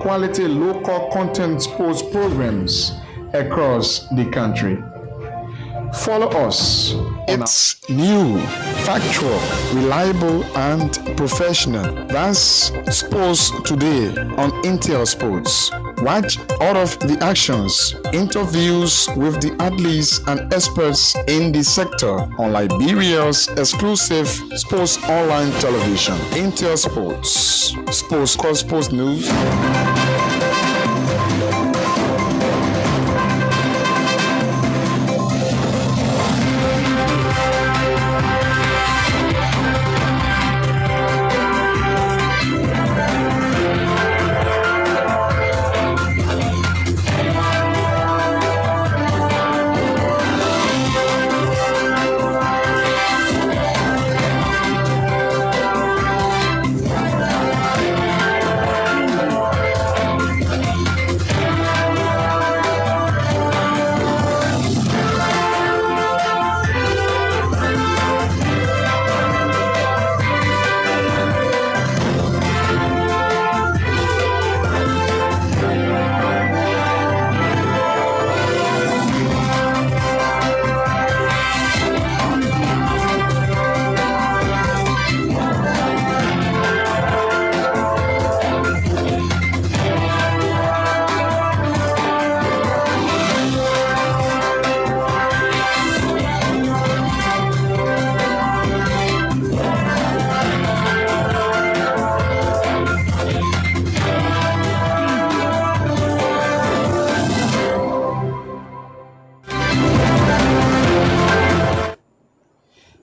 quality local content sports programs across the country. Follow us. It's new, factual, reliable, and professional. That's Sports Today on Intel Sports. Watch all of the actions, interviews with the athletes and experts in the sector on Liberia's exclusive sports online television. Intel Sports. Sports news.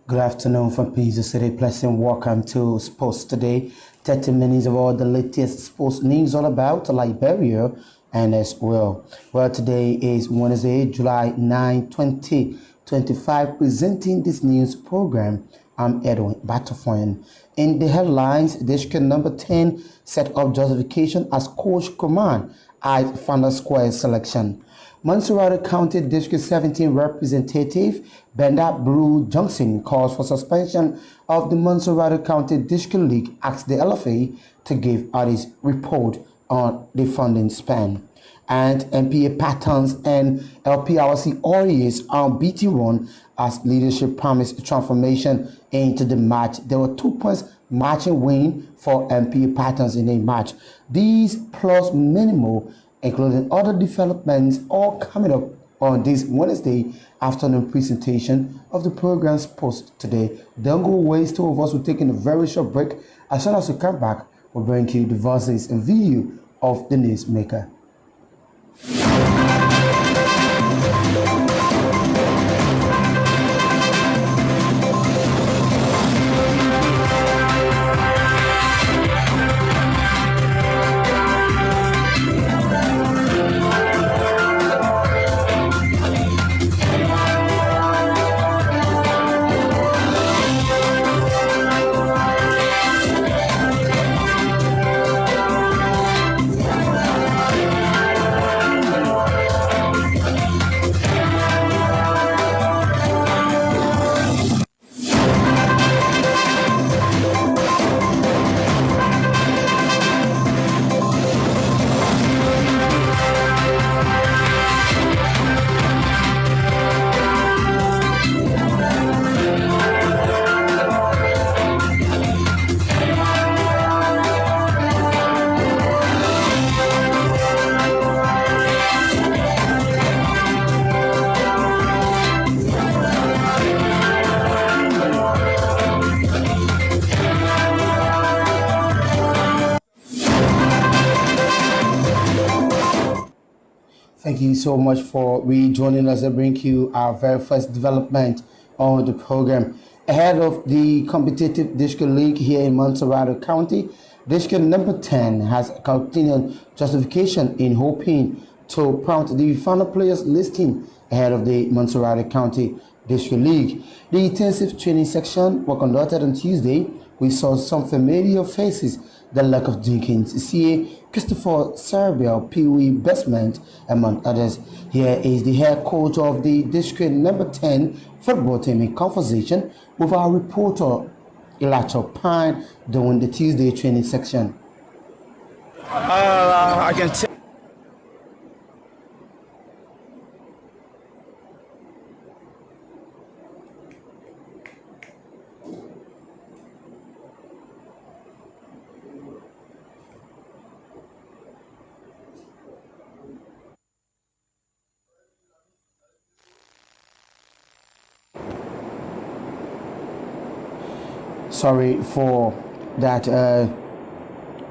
Good afternoon from Pizza City. Pleasant welcome to Sports Today. 30 minutes of all the latest sports news all about Liberia and as well. Well, today is Wednesday, July 9, 2025. Presenting this news program, I'm Edwin Batafoyan. In the headlines, District number 10 set up justification as Coach Command eyes Founder Square selection. Montserrat County District 17 Representative Benda Blue Johnson calls for suspension of the Montserrat County District League, asks the LFA to give out its report on the funding span. And MPA Patterns and LPRC Warriors are beating one as leadership promised transformation into the match. There were 2 points marching win for MPA Patterns in a match. These plus minimal, including other developments, all coming up on this Wednesday afternoon presentation of the program's Post Today. Don't go away. Two of us will take in a very short break. As soon as we come back, we'll bring you the voices and video of the newsmaker. Thank you so much for rejoining us and bring you our very first development on the program. Ahead of the competitive district league here in Montserrat County, district number 10 has continued justification in hoping to prompt the final players listing ahead of the Montserrat County District League. The intensive training section was conducted on Tuesday. We saw some familiar faces, the lack of Jenkins, CA Christopher Serbia, Pee Wee Bestment, among others. Here is the head coach of the district number 10 football team in conversation with our reporter Elijah Pine during the Tuesday training section. I can tell. Sorry for that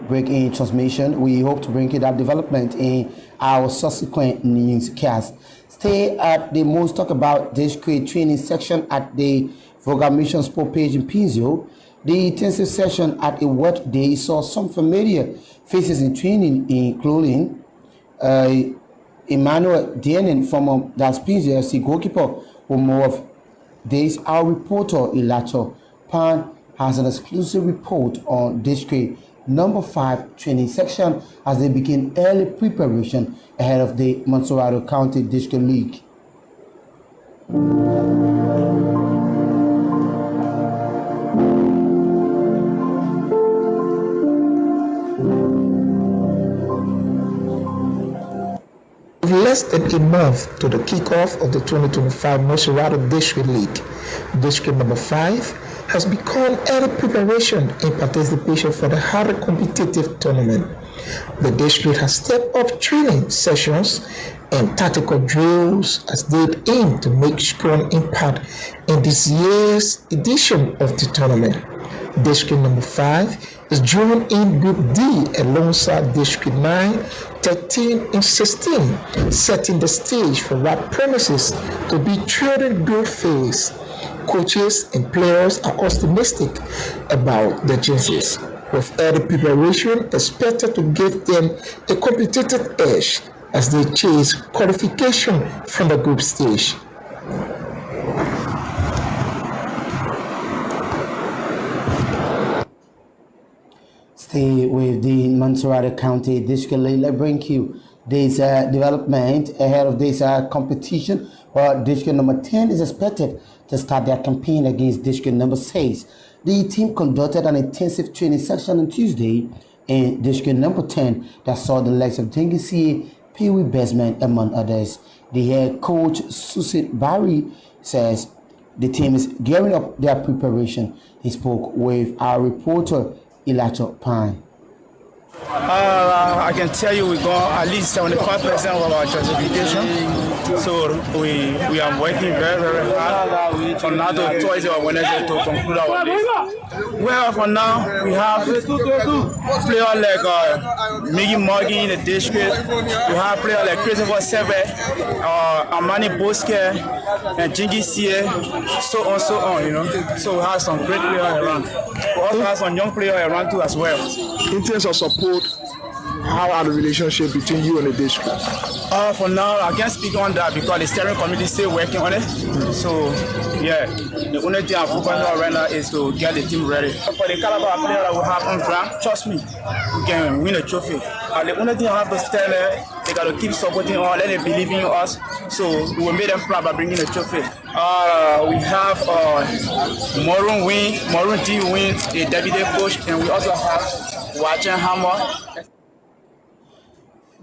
break-in transmission. We hope to bring you that development in our subsequent newscast. Stay at the most talk about district training section at the Voga Mission Sport page in Pinzio. The intensive session at a wet day saw some familiar faces in training, including Emmanuel Dienin from Das Pinzio FC goalkeeper. For more of this, our reporter Ilacho Pan has an exclusive report on district number 5 training section as they begin early preparation ahead of the Montserrado County District League. Less than a month to the kickoff of the 2025 Montserrado District League. District number 5 has begun early preparation in participation for the highly competitive tournament. The district has stepped up training sessions and tactical drills as they aim to make strong impact in this year's edition of the tournament. District number 5 is drawn in Group D alongside District 9, 13, and 16, setting the stage for what promises to be trading good phase. Coaches and players are optimistic about the chances, with early preparation expected to give them a competitive edge as they chase qualification from the group stage. Stay with the Montserrado County District League. Let's bring you this development ahead of this competition. Well, District number 10 is expected to start their campaign against District number 6. The team conducted an intensive training session on Tuesday in District number 10 that saw the likes of Jengisi, Pee Wee Besman, among others. The head coach, Susit Barry, says the team is gearing up their preparation. He spoke with our reporter, Ilacho Pine. I can tell you we got at least 75% of our classification. So we are working very, very hard from now to Tuesday or Wednesday to conclude our list. Well, for now, we have players like Miggy Morgan in the district. We have players like Christopher Seve, Amani Boske, and Jingy Sie, so on, you know. So we have some great players around. We also have some young players around too as well. In terms of support, how are the relationship between you and the district? For now, I can't speak on that because the steering committee is still working on it. So, yeah, the only thing I'm focusing on right now is to get the team ready. For the caliber of player that we have on ground, trust me, we can win a trophy. The only thing I have to tell them, they got to keep supporting us, let them believe in us. So, we will make them proud by bringing a trophy. We have Maureen D. Win, the deputy coach, and we also have Watching Hammer.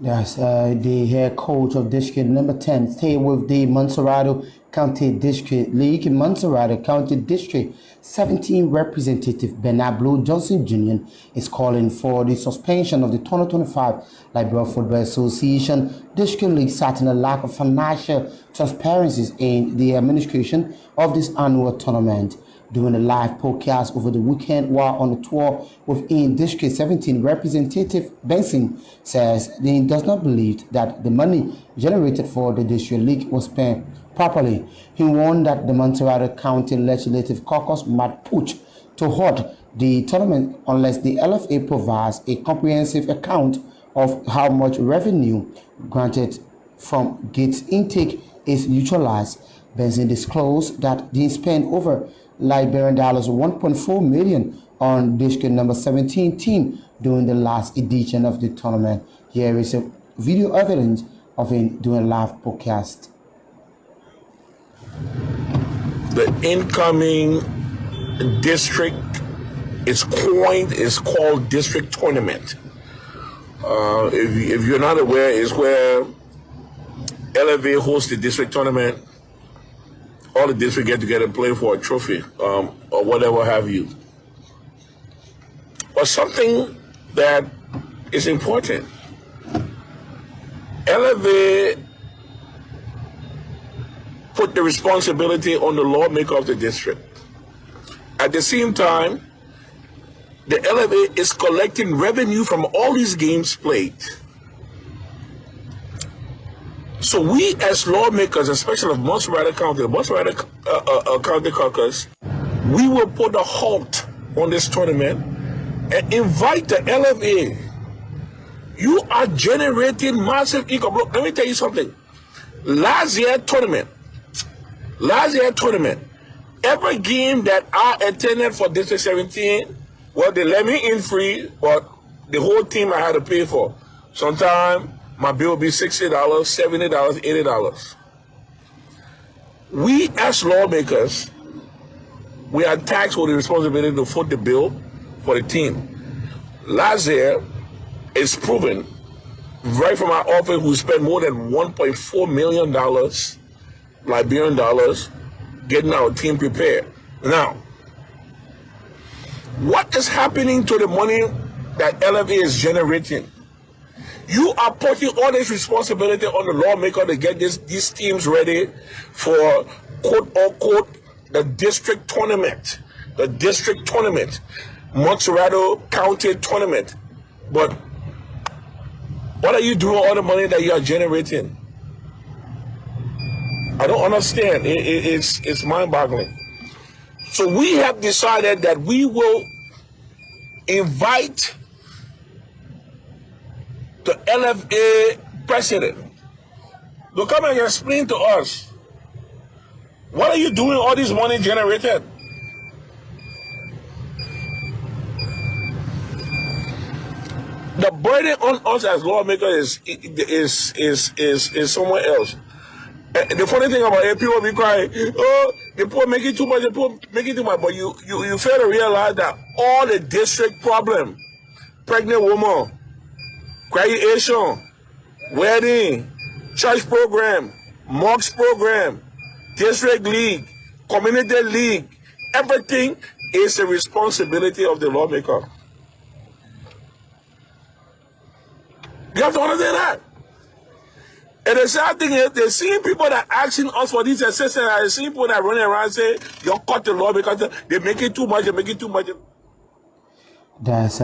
Yes, the head coach of District number 10 stay with the Montserrado County District League. In Montserrado County District 17 representative Bernard Blue Johnson Jr. is calling for the suspension of the 2025 Liberia Football Association District League, citing a lack of financial transparency in the administration of this annual tournament. During a live podcast over the weekend while on a tour within District 17, Representative Benson says he does not believe that the money generated for the District League was spent properly. He warned that the Montserrado County Legislative Caucus might push to halt the tournament unless the LFA provides a comprehensive account of how much revenue granted from gate intake is neutralized. Benson disclosed that they spent over Liberian dollars 1.4 million on District number 17 team during the last edition of the tournament. Here is a video evidence of him doing a live podcast. The incoming district is called district tournament. If you're not aware, is where LFA hosts the district tournament. All the districts get together and play for a trophy, or whatever have you. But something that is important, LFA put the responsibility on the lawmaker of the district. At the same time, the LFA is collecting revenue from all these games played. So we as lawmakers, especially of Montserrat County, the Montserrat County Caucus, we will put a halt on this tournament and invite the LFA. You are generating massive income. Look, let me tell you something. Last year tournament, every game that I attended for District 17, well, they let me in free, but the whole team I had to pay for. Sometimes my bill will be $60, $70, $80. We as lawmakers, we are taxed with the responsibility to foot the bill for the team. Last year, it's proven, right from our office, we spent more than $1.4 million, Liberian dollars, getting our team prepared. Now, what is happening to the money that LFA is generating? You are putting all this responsibility on the lawmaker to get these teams ready for quote unquote the district tournament, Montserrat County tournament. But what are you doing with all the money that you are generating? I don't understand. It's mind-boggling. So we have decided that we will invite the LFA president to come and explain to us, what are you doing all this money generated? The burden on us as lawmakers is somewhere else. The funny thing about it, people be crying, oh, the poor making too much, the poor making too much. But you fail to realize that all the district problem, pregnant woman, graduation, wedding, church program, mosque program, district league, community league, everything is the responsibility of the lawmaker. You have to understand that. And the sad thing is, they're seeing people that are asking us for these assistance, and they're seeing people that are running around saying, you cut the law because they make it too much, they make it too much. That's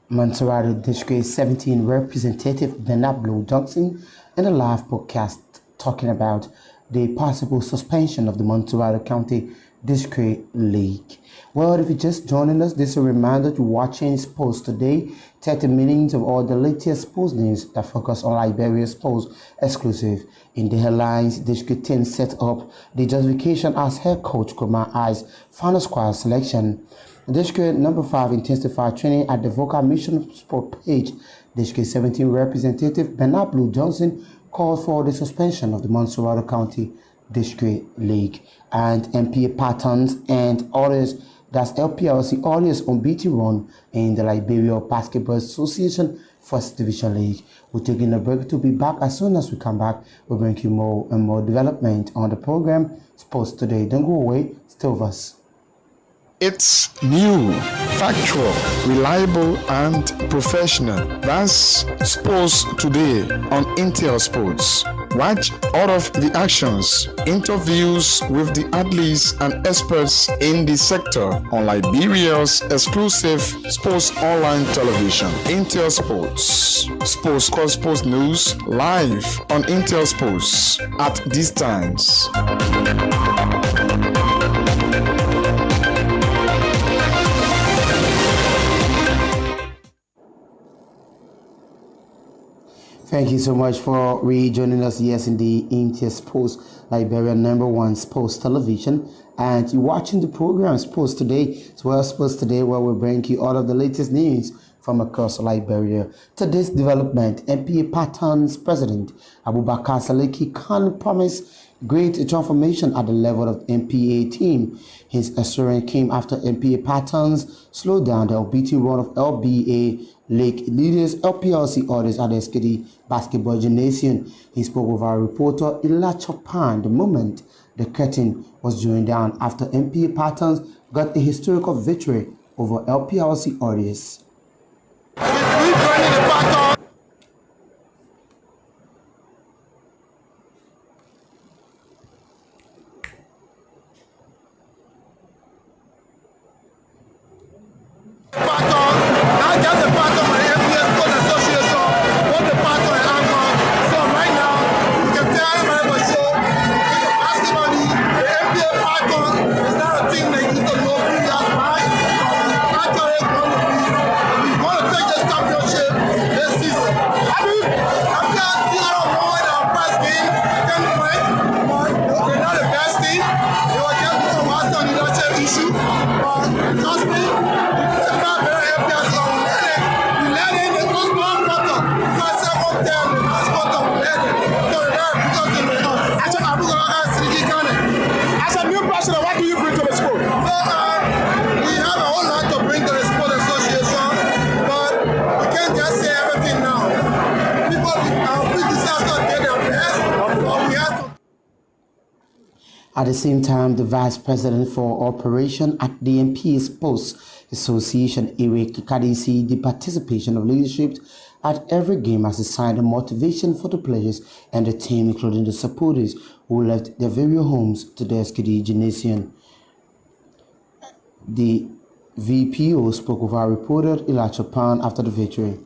Montserrat District 17 Representative Bernard Blue Johnson in a live podcast talking about the possible suspension of the Montserrat County District League. Well, if you're just joining us, this is a reminder to watching Sports Today, 30 minutes of all the latest sports news that focus on Liberia sports exclusive. In the headlines, District 10 set up the justification as head coach Kumar I's final squad selection. District number 5 intensified training at the Vocal Mission Sport page. District 17 Representative Bernard Blue Johnson called for the suspension of the Montserrat County District League, and MPA Patterns and others, that's LPLC audience on BT run in the Liberia Basketball Association First Division League. We're taking a break to be back. As soon as we come back, we'll bring you more and more development on the program Sports Today. Don't go away, stay with us. It's new, factual, reliable, and professional. That's Sports Today on Intel Sports. Watch all of the actions, interviews with the athletes and experts in the sector on Liberia's exclusive sports online television, Intel Sports. Sports news live on Intel Sports at these times. Thank you so much for rejoining us. Yes, indeed, Intel Sports, Liberia #1 sports television, and you're watching the program Sports Today. It's well Sports Today, where we bring you all of the latest news from across Liberia. To this development, NPA Patton's president Abubakar Saliki Khan promised great transformation at the level of NPA team. His assurance came after NPA Patton's slowed down the unbeaten run of LBA Lake leaders LPLC orders at the SKD Basketball Gymnasium. He spoke with our reporter Elijah Pan the moment the curtain was drawn down after NPA Patton's got a historical victory over LPLC orders. At the same time, the Vice President for Operation at the NPA Sports Association, Eric Kadisi, the participation of leadership at every game as a sign of motivation for the players and the team, including the supporters who left their various homes to the SKD Gymnasium. The VPO spoke with our reporter Elijah Pan after the victory.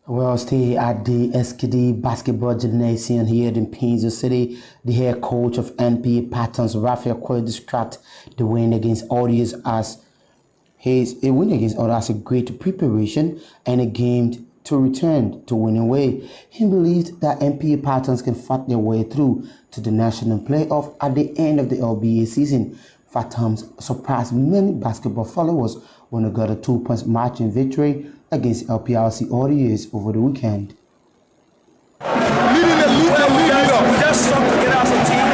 Well, stay at the SKD Basketball Gymnasium here in Pinzo City. The head coach of NPA Patton's Raphael Koy described the win against Audios as a great preparation and a game to return to winning way. He believed that NPA Pattons can fight their way through to the national playoff at the end of the LBA season. Pattons surprised many basketball followers when they got a 2-point marching victory against LPLC Audios over the weekend. We just stuck together as a team.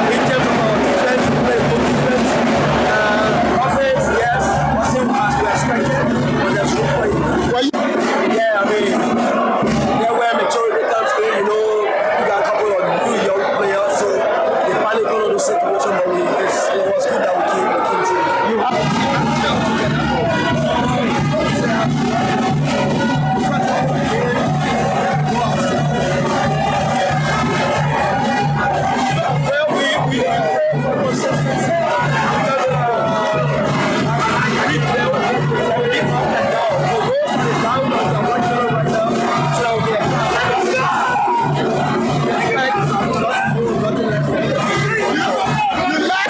In terms of our defense, we played good defense. Offense, yes, wasn't as we expected, but there's room for it. Yeah, I mean, there were majority times, you got a couple of So but it was good that we came through. You have a we pray for consistency because we play up and down. So those are the down that are watching right now. So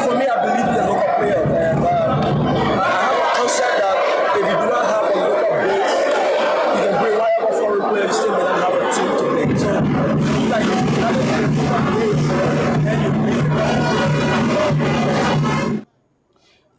for me, I believe in the local players, and I have a concept that if you do not have a local base, you can bring whatever foreign players, still may not have a team to play. So, like, if you have a local base, then you play.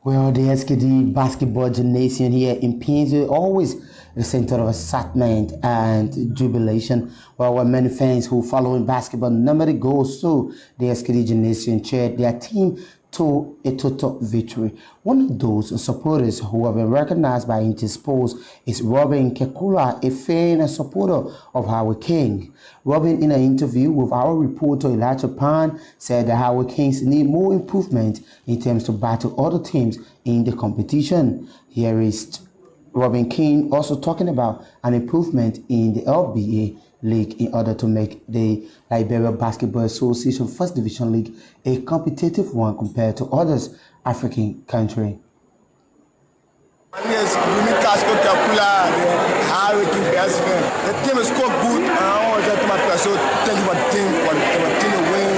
Well, the SKD Basketball Gymnasium here in Painesville always the center of excitement and jubilation. Well, many fans who following basketball normally goes to the SKD Gymnasium cheered their team to a total victory. One of those supporters who have been recognized by Intersport is Robin Kekula, a fan and supporter of Howard King. Robin, in an interview with our reporter Elijah Pan, said the Howard Kings need more improvement in terms to battle other teams in the competition. Here is Robin King also talking about an improvement in the LBA League in order to make the Liberia Basketball Association First Division League a competitive one compared to others African countries. Yes, Casco Capula, Harry King best friend. The team is so good, and I want to tell my players, so tell you what team to win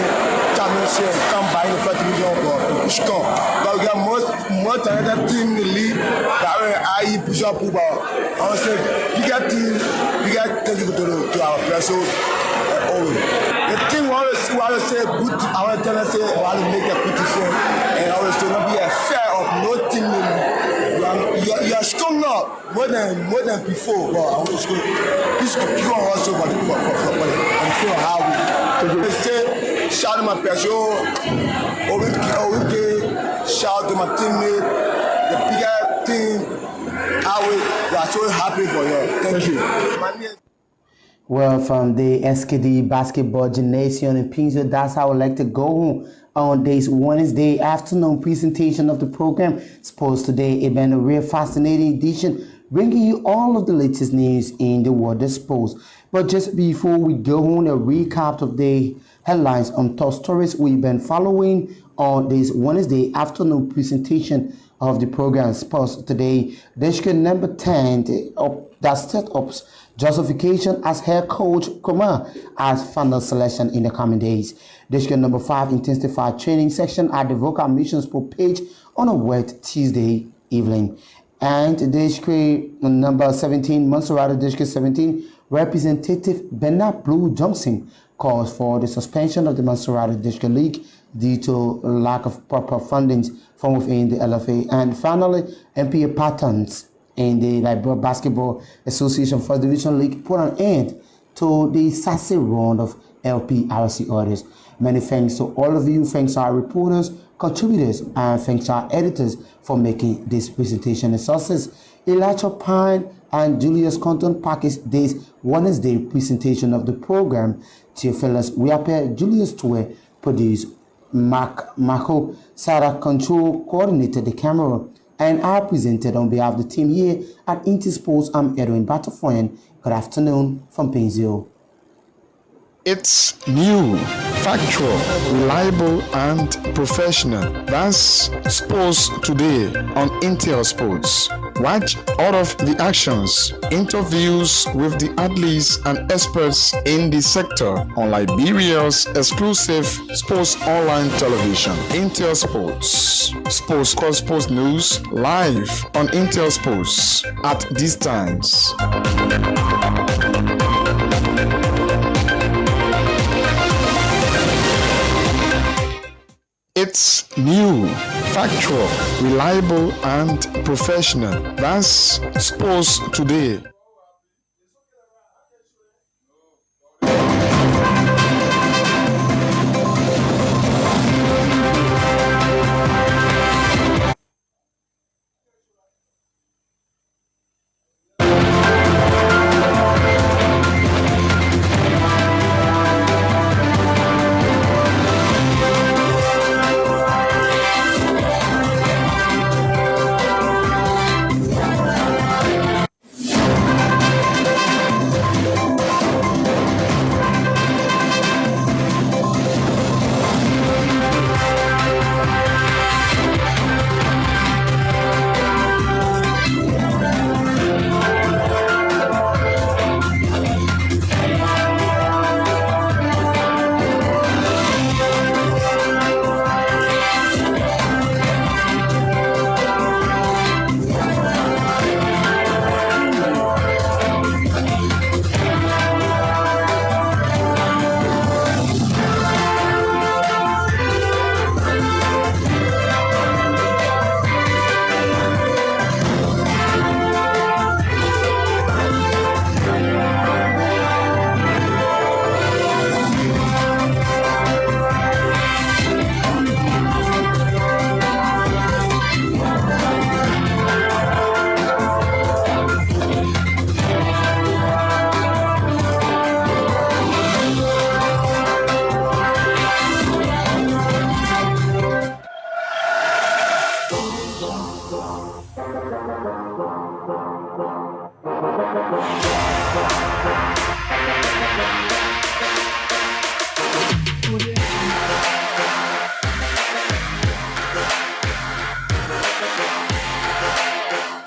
championship, come by in the first division for push come. But we got more talented team in the league that will I push up about. I want to say, you got team, you got thank you to our players. So the team want to say good. I want to tell them say I want to make a good decision, and I want to not be a fair of no team in the league. You are strong now more than before. Well, I want to school. This you are also for and feel how we say shout to my person, shout to my teammate, the bigger team. We are so happy for you. Thank you. Well, from the SKD Basketball Gymnasium in Painesville, that's how I like to go home on this Wednesday afternoon presentation of the program. Sports Today, it's been a real fascinating edition, bringing you all of the latest news in the world of sports. But just before we go on, a recap of the headlines on top stories we've been following on this Wednesday afternoon presentation of the program Sports Today. District number 10 that set up justification as head coach Kuma as final selection in the coming days. District number 5 intensified training section at the Vocal Mission Sport page on a wet Tuesday evening. And District number 17, Monserrate District 17, Representative Bernard Blue Johnson calls for the suspension of the Monserrate District League due to lack of proper funding from within the LFA. And finally, MPA patterns in the Liberia Basketball Association First Division League put an end to the sassy round of LPRC orders. Many thanks to all of you. Thanks to our reporters, contributors, and thanks to our editors for making this presentation a success. Elijah Pine and Julius Compton package this Wednesday presentation of the program. Theophilus Wiape, Julius Tue produced, Marco Sarah Control coordinated the camera, and I presented on behalf of the team here at Intersports. I'm Edwin Batafoyan. Good afternoon from Painesville. It's new, factual, reliable, and professional. That's Sports Today on Intel Sports. Watch all of the actions, interviews with the athletes and experts in the sector on Liberia's exclusive sports online television, Intel Sports. Sports Cross Sports News live on Intel Sports at these times. It's new, factual, reliable, and professional. That's Sports Today.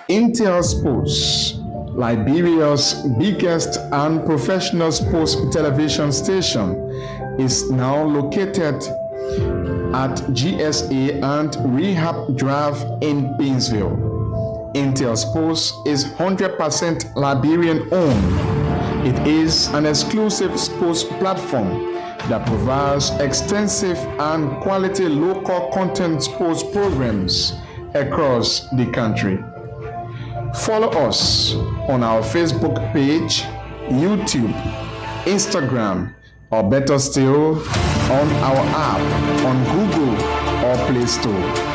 Intel Sports, Liberia's biggest and professional sports television station, is now located at GSA and Rehab Drive in Painesville. Intel Sports is 100% Liberian owned. It is an exclusive sports platform that provides extensive and quality local content sports programs across the country. Follow us on our Facebook page, YouTube, Instagram, or better still, on our app on Google or Play Store.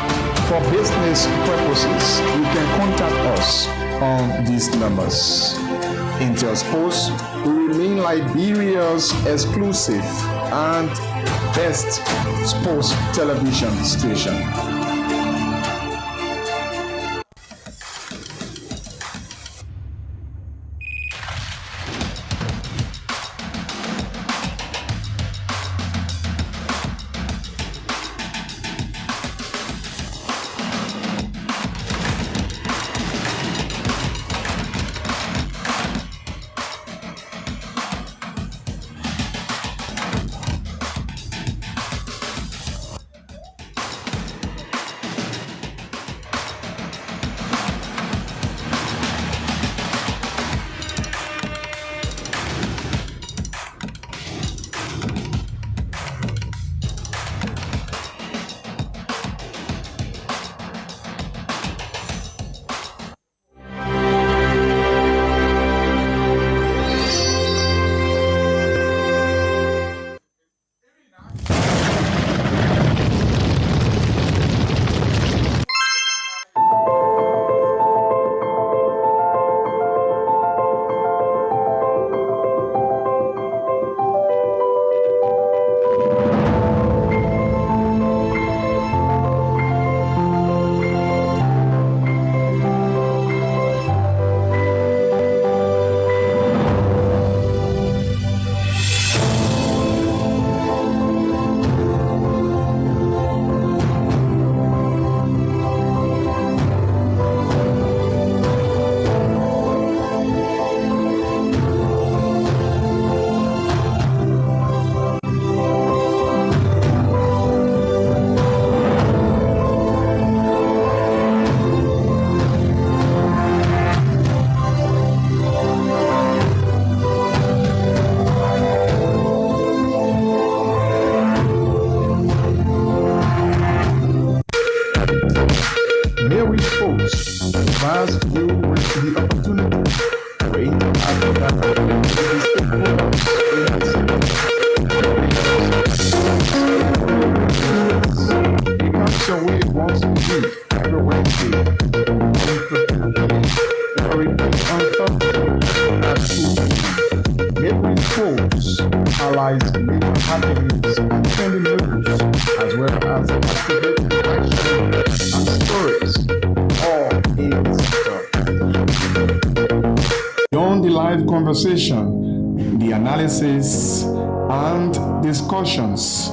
For business purposes, you can contact us on these numbers. Intel Sports will remain Liberia's exclusive and best sports television station. Mary Sports provides you with the opportunity to interact with the stakeholders in the sector. It comes your way once a week, every Wednesday, from 1 to 2 p.m. Every week on Thursday at 2 p.m. Mary Sports highlights major happenings and trending news, as well as activating action and stories, all in the sector. Beyond the live conversation, the analysis and discussions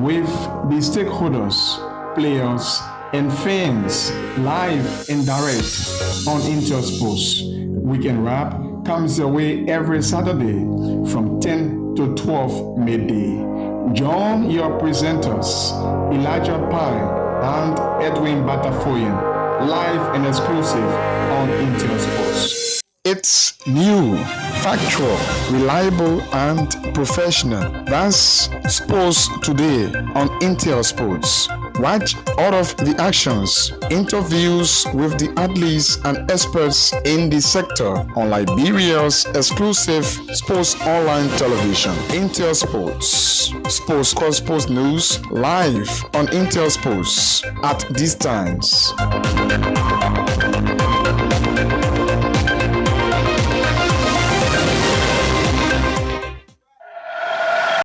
with the stakeholders, players, and fans live and direct on Intel Sports. Weekend Wrap comes your way every Saturday from 10 to 12 midday. Join your presenters, Elijah Pine and Edwin Batafoyan, live and exclusive on Intel Sports. It's new, factual, reliable, and professional. That's Sports Today on Intel Sports. Watch all of the actions, interviews with the athletes and experts in the sector on Liberia's exclusive sports online television, Intel Sports. Sports Call Sports News live on Intel Sports at these times.